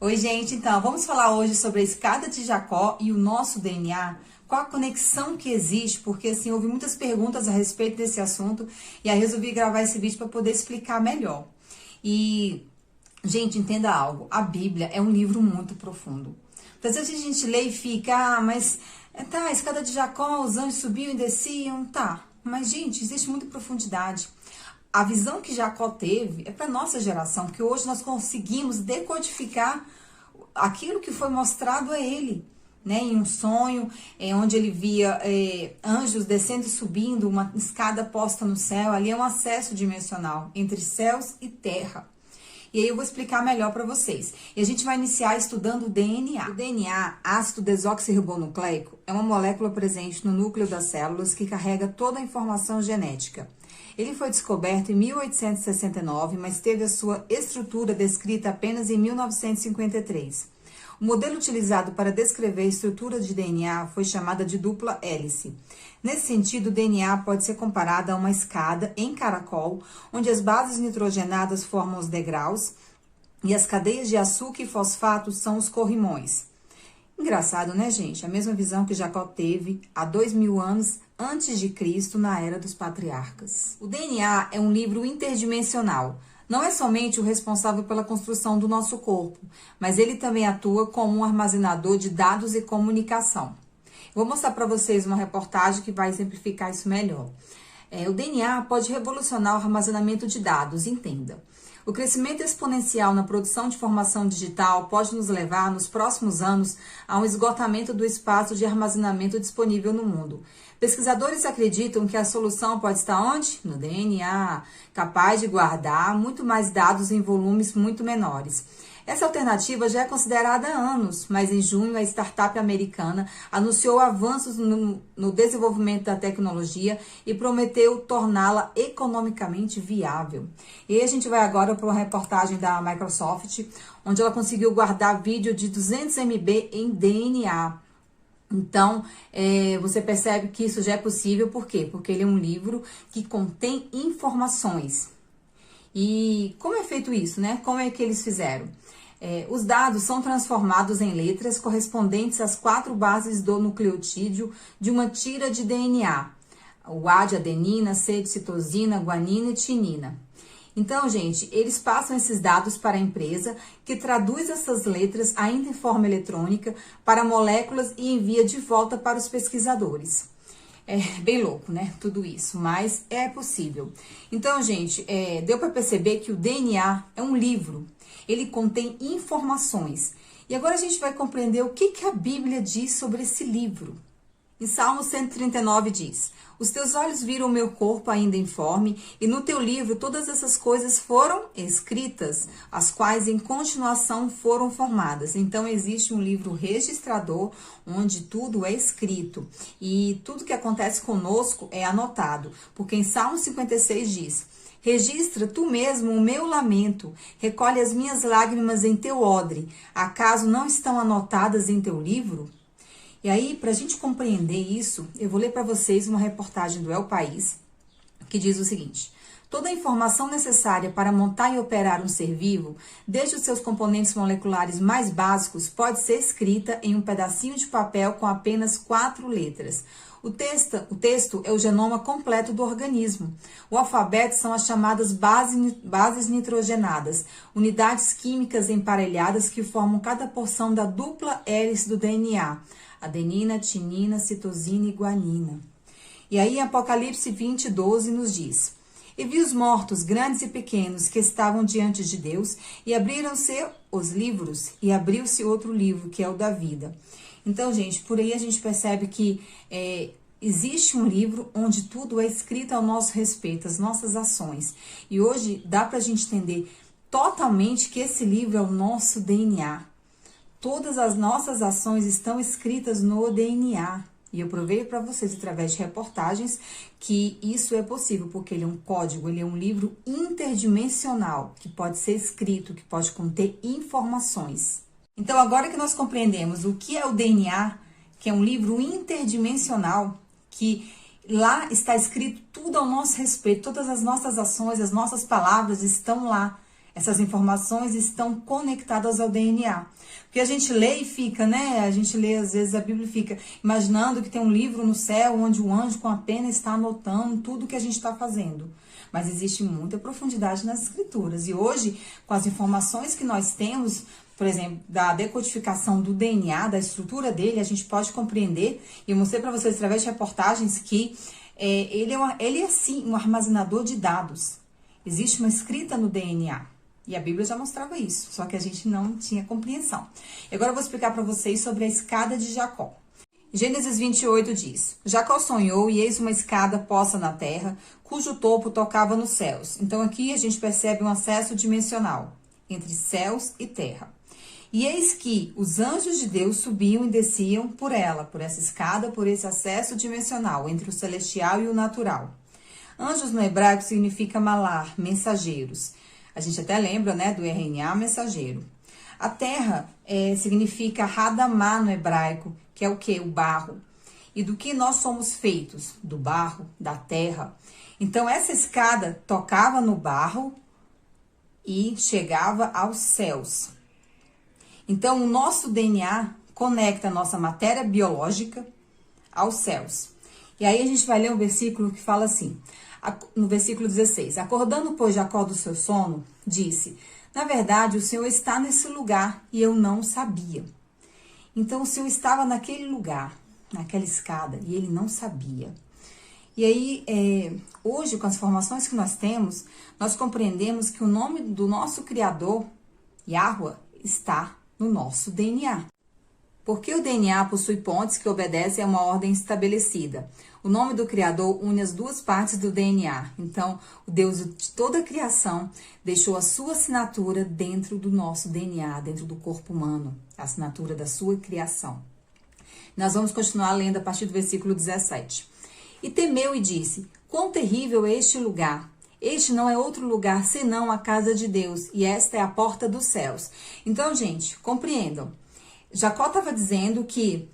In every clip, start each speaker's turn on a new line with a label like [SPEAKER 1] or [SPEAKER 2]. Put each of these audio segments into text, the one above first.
[SPEAKER 1] Oi, gente, então, vamos falar hoje sobre a escada de Jacó e o nosso DNA, qual a conexão que existe, porque assim, houve muitas perguntas a respeito desse assunto, e aí resolvi gravar esse vídeo para poder explicar melhor. E, gente, entenda algo, a Bíblia é um livro muito profundo. Então, às vezes a gente lê e fica, a escada de Jacó, os anjos subiam e desciam, tá. Mas, gente, existe muita profundidade. A visão que Jacó teve é para nossa geração, porque hoje nós conseguimos decodificar aquilo que foi mostrado a ele, né? Em um sonho, onde ele via anjos descendo e subindo, uma escada posta no céu. Ali é um acesso dimensional entre céus e terra. E aí eu vou explicar melhor para vocês. E a gente vai iniciar estudando o DNA. O DNA, ácido desoxirribonucleico, é uma molécula presente no núcleo das células que carrega toda a informação genética. Ele foi descoberto em 1869, mas teve a sua estrutura descrita apenas em 1953. O modelo utilizado para descrever a estrutura de DNA foi chamada de dupla hélice. Nesse sentido, o DNA pode ser comparado a uma escada em caracol, onde as bases nitrogenadas formam os degraus e as cadeias de açúcar e fosfato são os corrimões. Engraçado, né, gente? A mesma visão que Jacó teve há 2000 anos antes de Cristo, na era dos patriarcas. O DNA é um livro interdimensional. Não é somente o responsável pela construção do nosso corpo, mas ele também atua como um armazenador de dados e comunicação. Vou mostrar para vocês uma reportagem que vai exemplificar isso melhor. O DNA pode revolucionar o armazenamento de dados, entenda. O crescimento exponencial na produção de informação digital pode nos levar, nos próximos anos, a um esgotamento do espaço de armazenamento disponível no mundo. Pesquisadores acreditam que a solução pode estar onde? No DNA, capaz de guardar muito mais dados em volumes muito menores. Essa alternativa já é considerada há anos, mas em junho a startup americana anunciou avanços no desenvolvimento da tecnologia e prometeu torná-la economicamente viável. E a gente vai agora para uma reportagem da Microsoft, onde ela conseguiu guardar vídeo de 200 MB em DNA. Então, você percebe que isso já é possível, por quê? Porque ele é um livro que contém informações. E como é feito isso, né? Como é que eles fizeram? Os dados são transformados em letras correspondentes às 4 bases do nucleotídeo de uma tira de DNA. O A de adenina, C de citosina, guanina e timina. Então, gente, eles passam esses dados para a empresa, que traduz essas letras ainda em forma eletrônica para moléculas e envia de volta para os pesquisadores. É bem louco, né? Tudo isso, mas é possível. Então, gente, deu para perceber que o DNA é um livro. Ele contém informações. E agora a gente vai compreender o que a Bíblia diz sobre esse livro. Em Salmo 139 diz: os teus olhos viram o meu corpo ainda informe, e no teu livro todas essas coisas foram escritas, as quais em continuação foram formadas. Então existe um livro registrador, onde tudo é escrito. E tudo que acontece conosco é anotado. Porque em Salmo 56 diz: registra tu mesmo o meu lamento, recolhe as minhas lágrimas em teu odre. Acaso não estão anotadas em teu livro? E aí, para a gente compreender isso, eu vou ler para vocês uma reportagem do El País, que diz o seguinte: toda a informação necessária para montar e operar um ser vivo, desde os seus componentes moleculares mais básicos, pode ser escrita em um pedacinho de papel com apenas 4 letras. O texto é o genoma completo do organismo. O alfabeto são as chamadas bases nitrogenadas, unidades químicas emparelhadas que formam cada porção da dupla hélice do DNA. Adenina, timina, citosina e guanina. E aí, Apocalipse 20, 12 nos diz: e vi os mortos, grandes e pequenos, que estavam diante de Deus, e abriram-se os livros, e abriu-se outro livro, que é o da vida. Então, gente, por aí a gente percebe que existe um livro onde tudo é escrito ao nosso respeito, as nossas ações. E hoje dá pra gente entender totalmente que esse livro é o nosso DNA. Todas as nossas ações estão escritas no DNA. E eu provei para vocês, através de reportagens, que isso é possível, porque ele é um código, ele é um livro interdimensional, que pode ser escrito, que pode conter informações. Então, agora que nós compreendemos o que é o DNA, que é um livro interdimensional, que lá está escrito tudo ao nosso respeito, todas as nossas ações, as nossas palavras estão lá. Essas informações estão conectadas ao DNA. Porque a gente lê e fica, né? A gente lê, às vezes, a Bíblia e fica imaginando que tem um livro no céu onde o anjo com a pena está anotando tudo que a gente está fazendo. Mas existe muita profundidade nas escrituras. E hoje, com as informações que nós temos, por exemplo, da decodificação do DNA, da estrutura dele, a gente pode compreender, e eu mostrei para vocês através de reportagens que ele é sim um armazenador de dados. Existe uma escrita no DNA. E a Bíblia já mostrava isso, só que a gente não tinha compreensão. E agora eu vou explicar para vocês sobre a escada de Jacó. Gênesis 28 diz: Jacó sonhou e eis uma escada posta na terra, cujo topo tocava nos céus. Então aqui a gente percebe um acesso dimensional entre céus e terra. E eis que os anjos de Deus subiam e desciam por ela, por essa escada, por esse acesso dimensional entre o celestial e o natural. Anjos no hebraico significa malar, mensageiros. A gente até lembra, né, do RNA, mensageiro. A terra significa Hadamá no hebraico, que é o quê? O barro. E do que nós somos feitos? Do barro, da terra. Então, essa escada tocava no barro e chegava aos céus. Então, o nosso DNA conecta a nossa matéria biológica aos céus. E aí a gente vai ler um versículo que fala assim, no versículo 16. Acordando, pois, Jacó do seu sono, disse: na verdade, o Senhor está nesse lugar e eu não sabia. Então, o Senhor estava naquele lugar, naquela escada, e ele não sabia. E aí, hoje, com as informações que nós temos, nós compreendemos que o nome do nosso Criador, Yahweh, está no nosso DNA. Porque o DNA possui pontes que obedecem a uma ordem estabelecida. O nome do Criador une as duas partes do DNA. Então, o Deus de toda a criação deixou a sua assinatura dentro do nosso DNA, dentro do corpo humano, a assinatura da sua criação. Nós vamos continuar lendo a partir do versículo 17. E temeu e disse: quão terrível é este lugar! Este não é outro lugar senão a casa de Deus, e esta é a porta dos céus. Então, gente, compreendam. Jacó estava dizendo que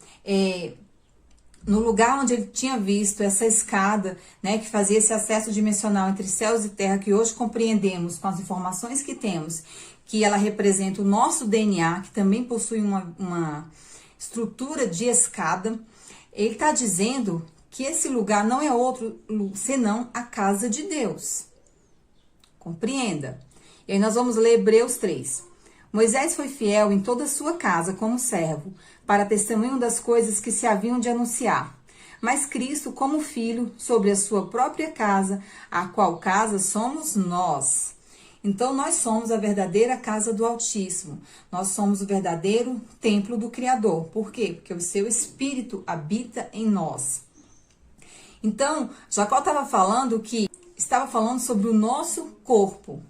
[SPEAKER 1] no lugar onde ele tinha visto essa escada, né, que fazia esse acesso dimensional entre céus e terra, que hoje compreendemos com as informações que temos, que ela representa o nosso DNA, que também possui uma estrutura de escada, ele está dizendo que esse lugar não é outro senão a casa de Deus. Compreenda. E aí nós vamos ler Hebreus 3. Moisés foi fiel em toda a sua casa como servo, para testemunho das coisas que se haviam de anunciar. Mas Cristo como filho sobre a sua própria casa, a qual casa somos nós. Então nós somos a verdadeira casa do Altíssimo. Nós somos o verdadeiro templo do Criador. Por quê? Porque o seu Espírito habita em nós. Então, Jacó estava falando sobre o nosso corpo.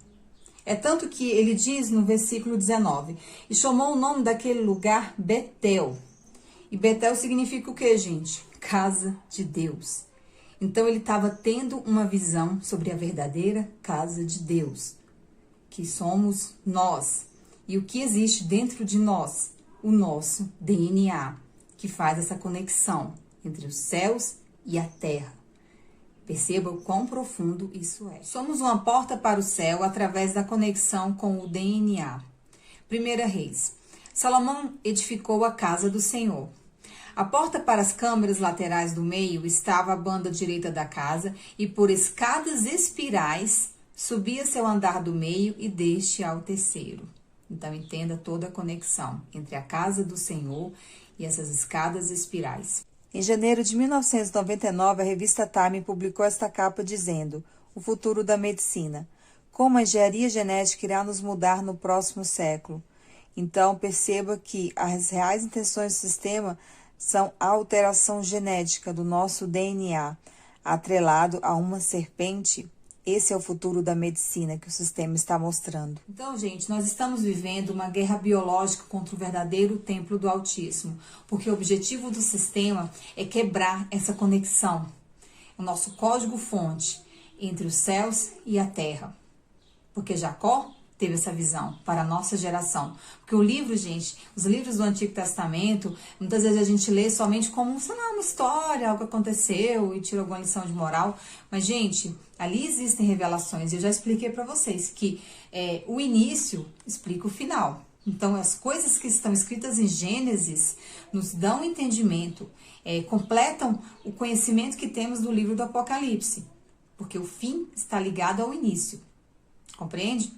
[SPEAKER 1] É tanto que ele diz no versículo 19, e chamou o nome daquele lugar Betel. E Betel significa o quê, gente? Casa de Deus. Então ele estava tendo uma visão sobre a verdadeira casa de Deus, que somos nós. E o que existe dentro de nós? O nosso DNA, que faz essa conexão entre os céus e a terra. Perceba o quão profundo isso é. Somos uma porta para o céu através da conexão com o DNA. 1 Reis. Salomão edificou a casa do Senhor. A porta para as câmaras laterais do meio estava à banda direita da casa e por escadas espirais subia-se ao andar do meio e deste ao terceiro. Então entenda toda a conexão entre a casa do Senhor e essas escadas espirais. Em janeiro de 1999, a revista Time publicou esta capa dizendo: o futuro da medicina. Como a engenharia genética irá nos mudar no próximo século. Então, perceba que as reais intenções do sistema são a alteração genética do nosso DNA, atrelado a uma serpente. Esse é o futuro da medicina que o sistema está mostrando. Então, gente, nós estamos vivendo uma guerra biológica contra o verdadeiro templo do Altíssimo, porque o objetivo do sistema é quebrar essa conexão, o nosso código-fonte entre os céus e a terra. Porque Jacó teve essa visão para a nossa geração. Porque o livro, gente, os livros do Antigo Testamento, muitas vezes a gente lê somente como, sei lá, uma história, algo que aconteceu e tira alguma lição de moral. Mas, gente, ali existem revelações. Eu já expliquei para vocês que o início explica o final. Então, as coisas que estão escritas em Gênesis nos dão entendimento, completam o conhecimento que temos do livro do Apocalipse. Porque o fim está ligado ao início. Compreende?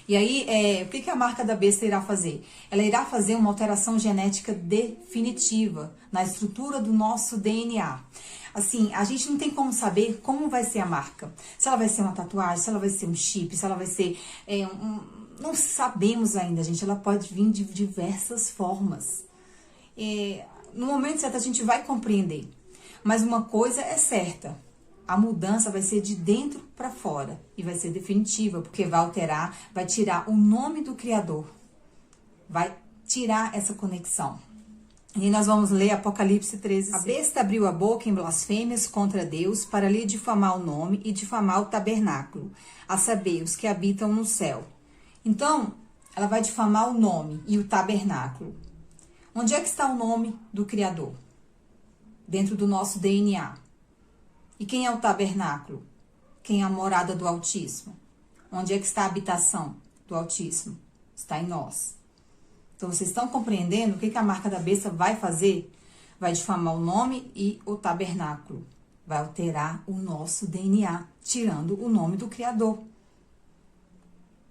[SPEAKER 1] E aí, o que a marca da besta irá fazer? Ela irá fazer uma alteração genética definitiva na estrutura do nosso DNA. Assim, a gente não tem como saber como vai ser a marca. Se ela vai ser uma tatuagem, se ela vai ser um chip, se ela vai ser não sabemos ainda, gente. Ela pode vir de diversas formas. No momento certo, a gente vai compreender. Mas uma coisa é certa. A mudança vai ser de dentro para fora e vai ser definitiva, porque vai alterar, vai tirar o nome do Criador, vai tirar essa conexão. E nós vamos ler Apocalipse 13. A besta abriu a boca em blasfêmias contra Deus para lhe difamar o nome e difamar o tabernáculo, a saber, os que habitam no céu. Então, ela vai difamar o nome e o tabernáculo. Onde é que está o nome do Criador? Dentro do nosso DNA. E quem é o tabernáculo? Quem é a morada do Altíssimo? Onde é que está a habitação do Altíssimo? Está em nós. Então, vocês estão compreendendo o que a marca da besta vai fazer? Vai difamar o nome e o tabernáculo. Vai alterar o nosso DNA, tirando o nome do Criador.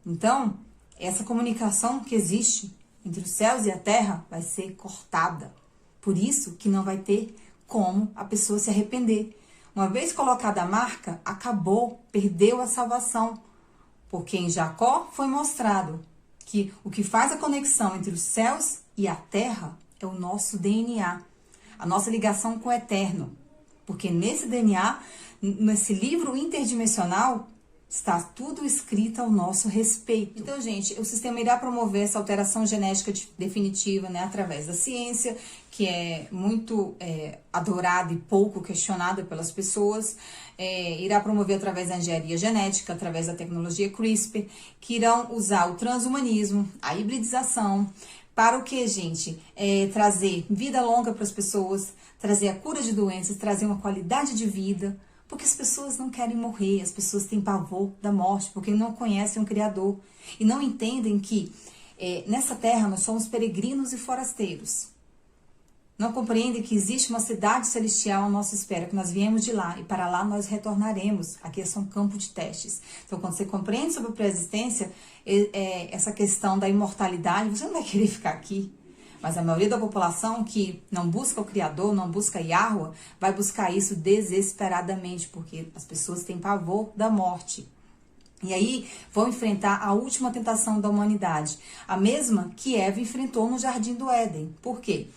[SPEAKER 1] Então, essa comunicação que existe entre os céus e a terra vai ser cortada. Por isso que não vai ter como a pessoa se arrepender. Uma vez colocada a marca, acabou, perdeu a salvação. Porque em Jacó foi mostrado que o que faz a conexão entre os céus e a terra é o nosso DNA, a nossa ligação com o eterno. Porque nesse DNA, nesse livro interdimensional, está tudo escrito ao nosso respeito. Então, gente, o sistema irá promover essa alteração genética definitiva, né, através da ciência, que é muito adorada e pouco questionada pelas pessoas. Irá promover através da engenharia genética, através da tecnologia CRISPR, que irão usar o transhumanismo, a hibridização, para o que, gente? Trazer vida longa para as pessoas, trazer a cura de doenças, trazer uma qualidade de vida. Porque as pessoas não querem morrer, as pessoas têm pavor da morte, porque não conhecem o Criador. E não entendem que nessa terra nós somos peregrinos e forasteiros. Não compreendem que existe uma cidade celestial à nossa espera, que nós viemos de lá e para lá nós retornaremos. Aqui é só um campo de testes. Então, quando você compreende sobre a pré-existência, essa questão da imortalidade, você não vai querer ficar aqui. Mas a maioria da população que não busca o Criador, não busca Yahweh, vai buscar isso desesperadamente, porque as pessoas têm pavor da morte. E aí vão enfrentar a última tentação da humanidade, a mesma que Eva enfrentou no Jardim do Éden. Por quê?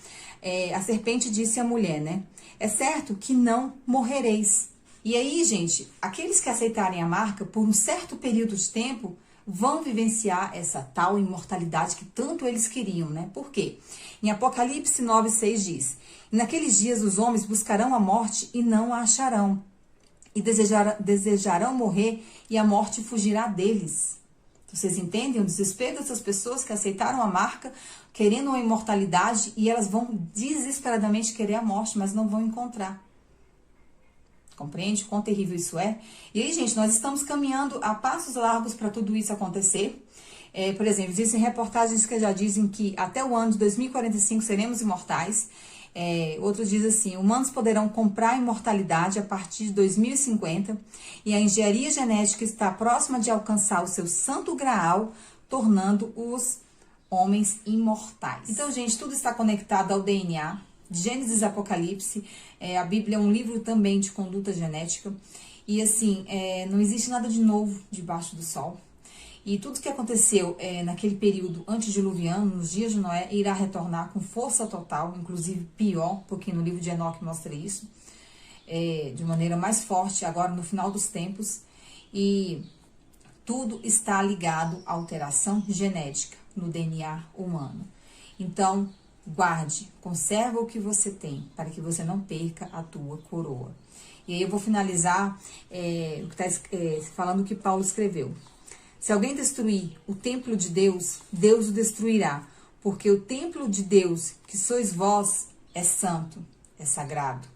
[SPEAKER 1] A serpente disse à mulher, né? É certo que não morrereis. E aí, gente, aqueles que aceitarem a marca por um certo período de tempo vão vivenciar essa tal imortalidade que tanto eles queriam, né? Por quê? Em Apocalipse 9:6 diz: naqueles dias os homens buscarão a morte e não a acharão, e desejarão morrer e a morte fugirá deles. Vocês entendem o desespero dessas pessoas que aceitaram a marca, querendo uma imortalidade, e elas vão desesperadamente querer a morte, mas não vão encontrar. Compreende quão terrível isso é? E aí, gente, nós estamos caminhando a passos largos para tudo isso acontecer. Por exemplo, existem reportagens que já dizem que até o ano de 2045 seremos imortais. Outros dizem assim: humanos poderão comprar a imortalidade a partir de 2050 e a engenharia genética está próxima de alcançar o seu santo graal, tornando os homens imortais. Então, gente, tudo está conectado ao DNA. Gênesis e Apocalipse, a Bíblia é um livro também de conduta genética. E assim, não existe nada de novo debaixo do sol. E tudo que aconteceu naquele período antediluviano, nos dias de Noé, irá retornar com força total, inclusive pior, porque no livro de Enoque mostra isso, de maneira mais forte, agora no final dos tempos. E tudo está ligado à alteração genética no DNA humano. Então, guarde, conserva o que você tem, para que você não perca a tua coroa. E aí eu vou finalizar falando o que Paulo escreveu. Se alguém destruir o templo de Deus, Deus o destruirá, porque o templo de Deus, que sois vós, é santo, é sagrado.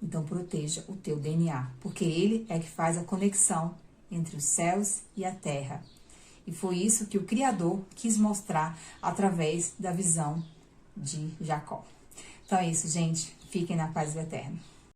[SPEAKER 1] Então proteja o teu DNA, porque ele é que faz a conexão entre os céus e a terra. E foi isso que o Criador quis mostrar através da visão de Jacó. Então é isso, gente. Fiquem na paz do Eterno.